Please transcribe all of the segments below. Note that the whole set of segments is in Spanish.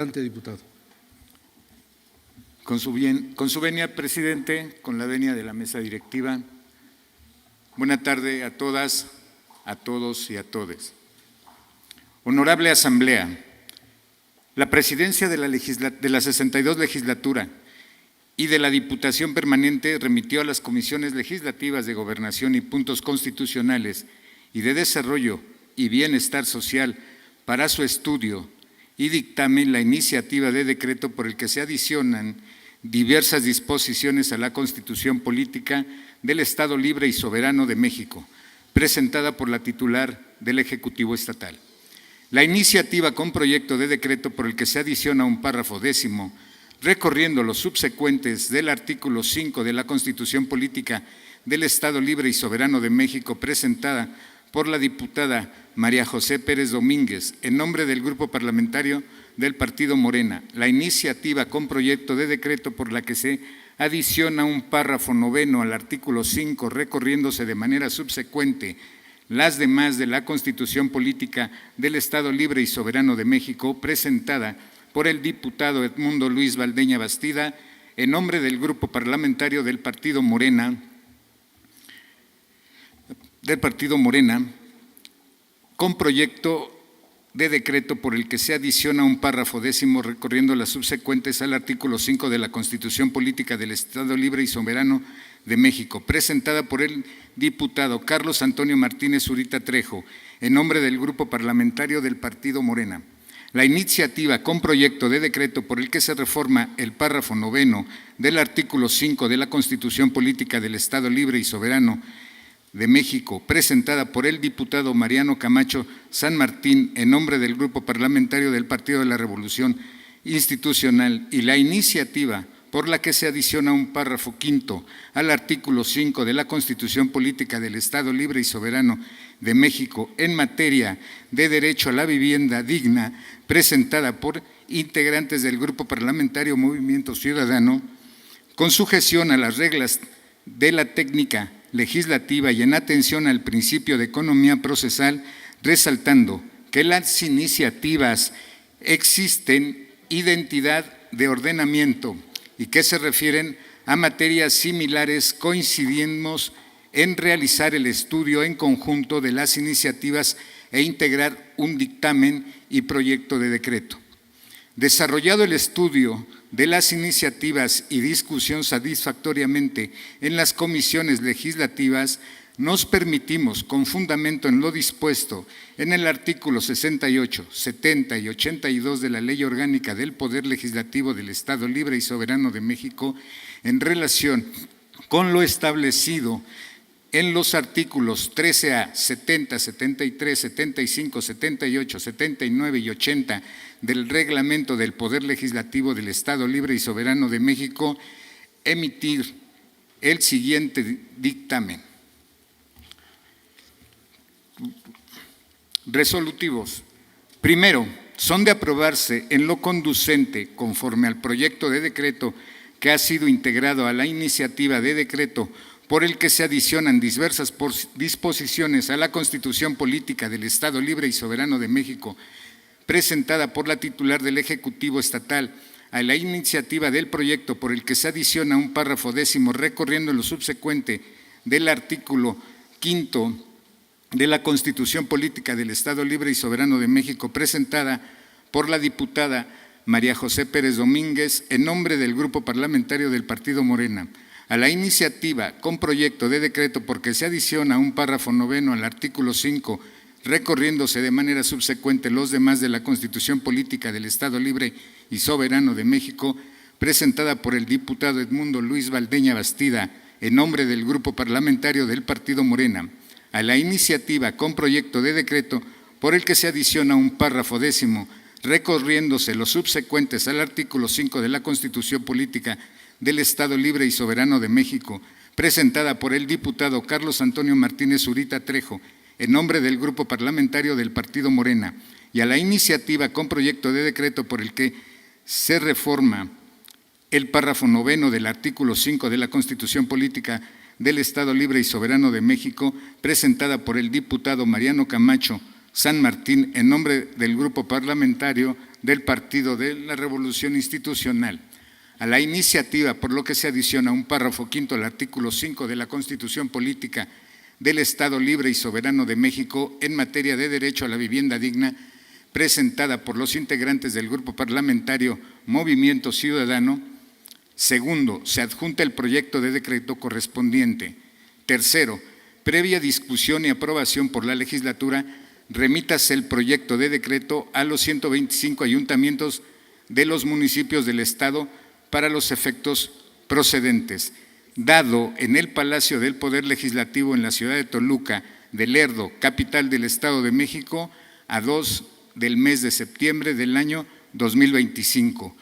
Adelante, diputado. Con su venia, presidente, con la venia de la mesa directiva, buena tarde a todas, a todos y a todes. Honorable Asamblea, la presidencia de la 62 legislatura y de la Diputación Permanente remitió a las comisiones legislativas de Gobernación y Puntos Constitucionales y de Desarrollo y Bienestar Social para su estudio y dictamen la iniciativa de decreto por el que se adicionan diversas disposiciones a la Constitución Política del Estado Libre y Soberano de México, presentada por la titular del Ejecutivo Estatal. La iniciativa con proyecto de decreto por el que se adiciona un párrafo 10º, recorriendo los subsecuentes del artículo 5 de la Constitución Política del Estado Libre y Soberano de México, presentada por la diputada María José Pérez Domínguez, en nombre del Grupo Parlamentario del Partido Morena. La iniciativa con proyecto de decreto por la que se adiciona un párrafo 9º al artículo 5, recorriéndose de manera subsecuente las demás de la Constitución Política del Estado Libre y Soberano de México, presentada por el diputado Edmundo Luis Valdeña Bastida, en nombre del Grupo Parlamentario del Partido Morena, con proyecto de decreto por el que se adiciona un párrafo 10º recorriendo las subsecuentes al artículo 5 de la Constitución Política del Estado Libre y Soberano de México, presentada por el diputado Carlos Antonio Martínez Zurita Trejo, en nombre del Grupo Parlamentario del Partido Morena. La iniciativa con proyecto de decreto por el que se reforma el párrafo 9º del artículo 5 de la Constitución Política del Estado Libre y Soberano de México, presentada por el diputado Mariano Camacho San Martín, en nombre del Grupo Parlamentario del Partido de la Revolución Institucional, y la iniciativa por la que se adiciona un párrafo 5º al artículo 5 de la Constitución Política del Estado Libre y Soberano de México en materia de derecho a la vivienda digna, presentada por integrantes del Grupo Parlamentario Movimiento Ciudadano, con sujeción a las reglas de la técnica legislativa y en atención al principio de economía procesal, resaltando que las iniciativas existen identidad de ordenamiento y que se refieren a materias similares, coincidimos en realizar el estudio en conjunto de las iniciativas e integrar un dictamen y proyecto de decreto. Desarrollado el estudio de las iniciativas y discusión satisfactoriamente en las comisiones legislativas, nos permitimos, con fundamento en lo dispuesto en el artículo 68, 70 y 82 de la Ley Orgánica del Poder Legislativo del Estado Libre y Soberano de México, en relación con lo establecido en los artículos 13A, 70, 73, 75, 78, 79 y 80 del Reglamento del Poder Legislativo del Estado Libre y Soberano de México, emitir el siguiente dictamen. Resolutivos. Primero, son de aprobarse en lo conducente, conforme al proyecto de decreto que ha sido integrado a la iniciativa de decreto por el que se adicionan diversas disposiciones a la Constitución Política del Estado Libre y Soberano de México, presentada por la titular del Ejecutivo Estatal, a la iniciativa del proyecto por el que se adiciona un párrafo 10º recorriendo lo subsecuente del artículo 5 de la Constitución Política del Estado Libre y Soberano de México, presentada por la diputada María José Pérez Domínguez, en nombre del Grupo Parlamentario del Partido Morena, a la iniciativa con proyecto de decreto porque se adiciona un párrafo 9º al artículo 5, recorriéndose de manera subsecuente los demás de la Constitución Política del Estado Libre y Soberano de México, presentada por el diputado Edmundo Luis Valdeña Bastida, en nombre del Grupo Parlamentario del Partido Morena, a la iniciativa con proyecto de decreto por el que se adiciona un párrafo 10º, recorriéndose los subsecuentes al artículo 5 de la Constitución Política del Estado Libre y Soberano de México, presentada por el diputado Carlos Antonio Martínez Zurita Trejo, en nombre del Grupo Parlamentario del Partido Morena, y a la iniciativa con proyecto de decreto por el que se reforma el párrafo 9º del artículo 5 de la Constitución Política del Estado Libre y Soberano de México, presentada por el diputado Mariano Camacho San Martín, en nombre del Grupo Parlamentario del Partido de la Revolución Institucional. A la iniciativa, por lo que se adiciona un párrafo quinto al artículo 5 de la Constitución Política del Estado Libre y Soberano de México en materia de derecho a la vivienda digna, presentada por los integrantes del Grupo Parlamentario Movimiento Ciudadano. Segundo, se adjunta el proyecto de decreto correspondiente. Tercero, previa discusión y aprobación por la legislatura, remítase el proyecto de decreto a los 125 ayuntamientos de los municipios del Estado para los efectos procedentes. Dado en el Palacio del Poder Legislativo en la ciudad de Toluca de Lerdo, capital del Estado de México, a 2 del mes de septiembre del año 2025.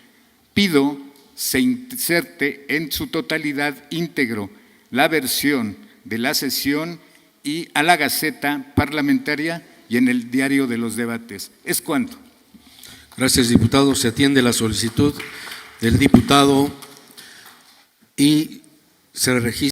Pido se inserte en su totalidad íntegro la versión de la sesión y a la Gaceta Parlamentaria y en el Diario de los Debates. Es cuanto. Gracias, diputado. Se atiende la solicitud del diputado y se registra